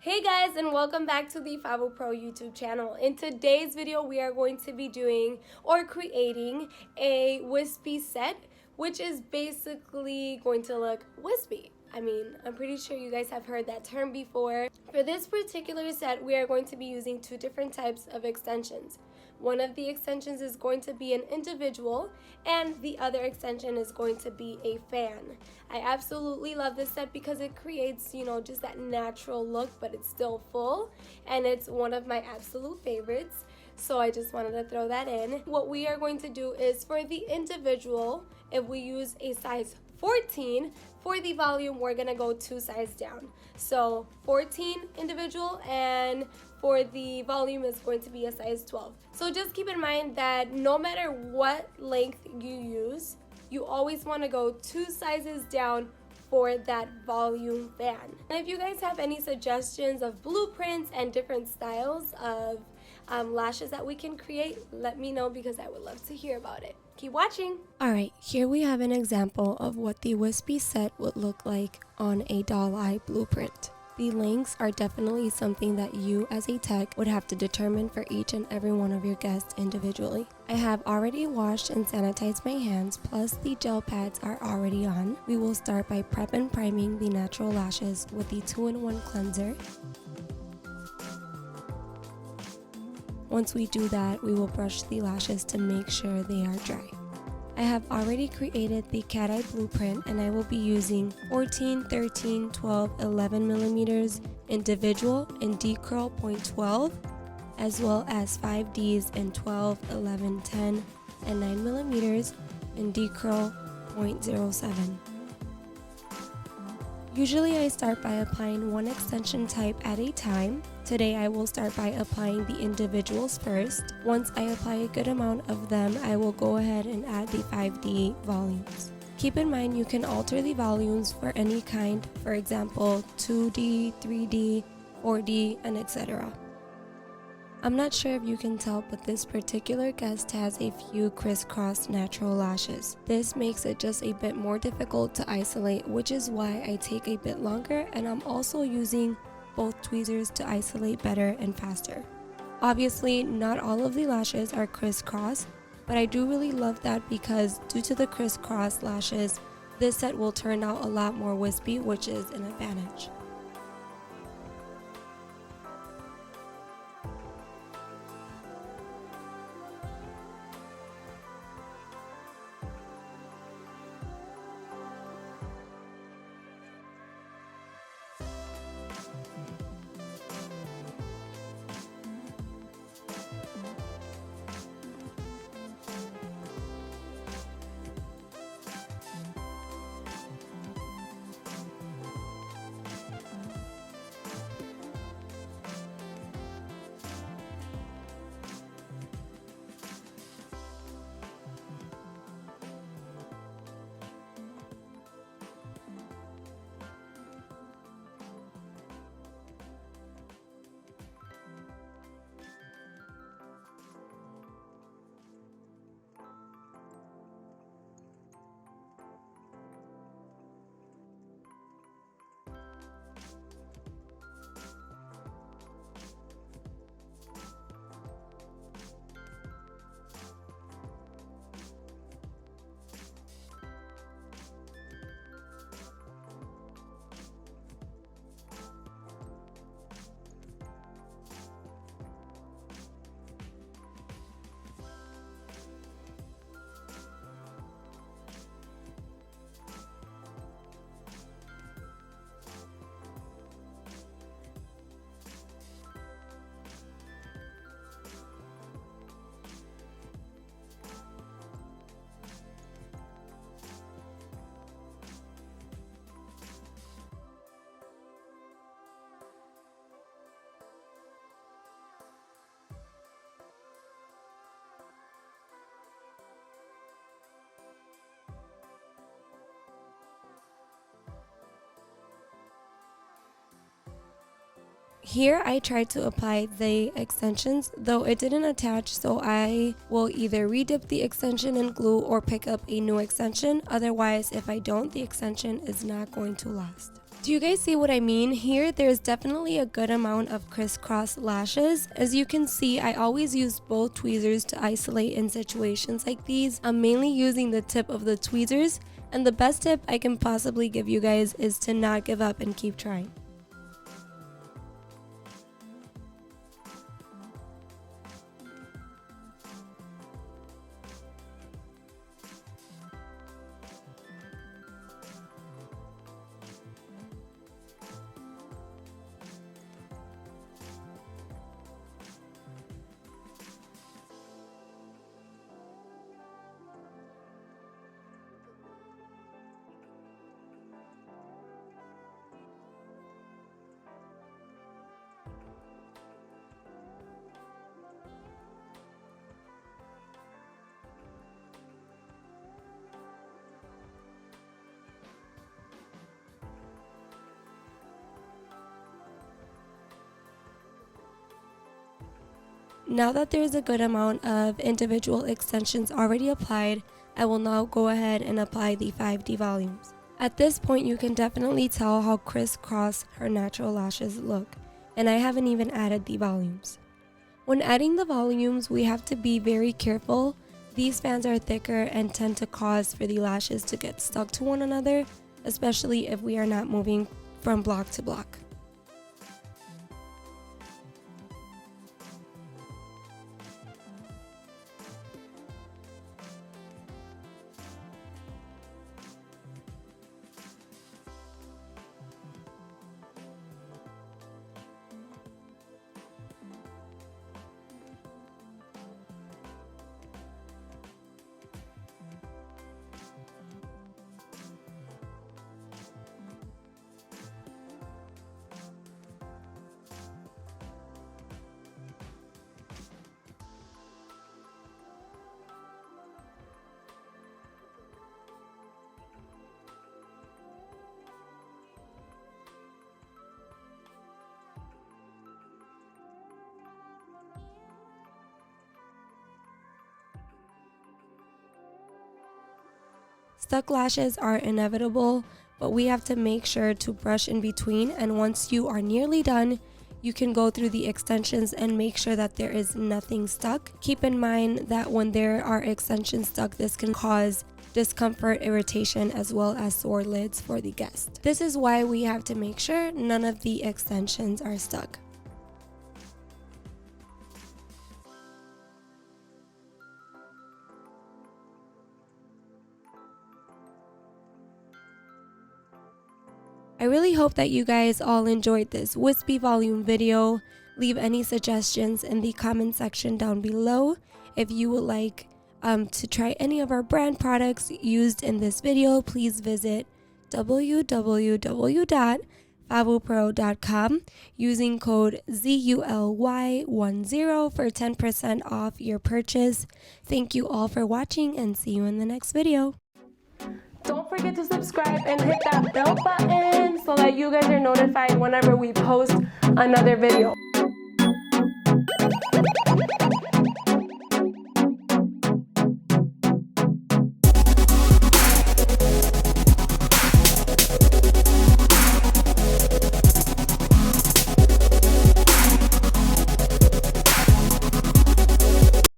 Hey guys, and welcome back to the FabuPRO YouTube channel. In today's video, we are going to be doing or creating a wispy set, which is basically going to look wispy. I mean, I'm pretty sure you guys have heard that term before. For this particular set, we are going to be using two different types of extensions. One of the extensions is going to be an individual, and the other extension is going to be a fan. I absolutely love this set because it creates, just that natural look, but it's still full, and it's one of my absolute favorites. So I just wanted to throw that in. What we are going to do is for the individual, if we use a size 14, for the volume, we're gonna go 2 sizes down. So 14 individual, and for the volume is going to be a size 12. So just keep in mind that no matter what length you use, you always want to go 2 sizes down for that volume fan. And if you guys have any suggestions of blueprints and different styles of lashes that we can create, let me know because I would love to hear about it. Keep watching. Alright, here we have an example of what the wispy set would look like on a doll eye blueprint. The lengths are definitely something that you as a tech would have to determine for each and every one of your guests individually. I have already washed and sanitized my hands, plus the gel pads are already on. We will start by prep and priming the natural lashes with the 2-in-1 cleanser. Once we do that, we will brush the lashes to make sure they are dry. I have already created the cat eye blueprint, and I will be using 14, 13, 12, 11 millimeters individual in D curl 0.12, as well as 5Ds in 12, 11, 10, and 9 millimeters in D curl 0.07. Usually I start by applying one extension type at a time. Today I will start by applying the individuals first. Once I apply a good amount of them, I will go ahead and add the 5D volumes. Keep in mind you can alter the volumes for any kind, for example 2D, 3D, 4D, and etc. I'm not sure if you can tell, but this particular guest has a few crisscross natural lashes. This makes it just a bit more difficult to isolate, which is why I take a bit longer, and I'm also using both tweezers to isolate better and faster. Obviously, not all of the lashes are crisscross, but I do really love that because due to the crisscross lashes, this set will turn out a lot more wispy, which is an advantage. Here I tried to apply the extensions, though it didn't attach, so I will either redip the extension in glue or pick up a new extension. Otherwise, if I don't, the extension is not going to last. Do you guys see what I mean? Here, there's definitely a good amount of crisscross lashes. As you can see, I always use both tweezers to isolate in situations like these. I'm mainly using the tip of the tweezers, and the best tip I can possibly give you guys is to not give up and keep trying. Now that there's a good amount of individual extensions already applied, I will now go ahead and apply the 5D volumes. At this point, you can definitely tell how crisscross her natural lashes look, and I haven't even added the volumes. When adding the volumes, we have to be very careful. These fans are thicker and tend to cause for the lashes to get stuck to one another, especially if we are not moving from block to block. Stuck lashes are inevitable, but we have to make sure to brush in between, and once you are nearly done, you can go through the extensions and make sure that there is nothing stuck. Keep in mind that when there are extensions stuck, this can cause discomfort, irritation, as well as sore lids for the guest. This is why we have to make sure none of the extensions are stuck. I really hope that you guys all enjoyed this Wispy volume video. Leave any suggestions in the comment section down below. If you would like to try any of our brand products used in this video, please visit www.FabuPRO.com using code ZULY10 for 10% off your purchase. Thank you all for watching, and see you in the next video. Don't forget to subscribe and hit that bell button so that you guys are notified whenever we post another video.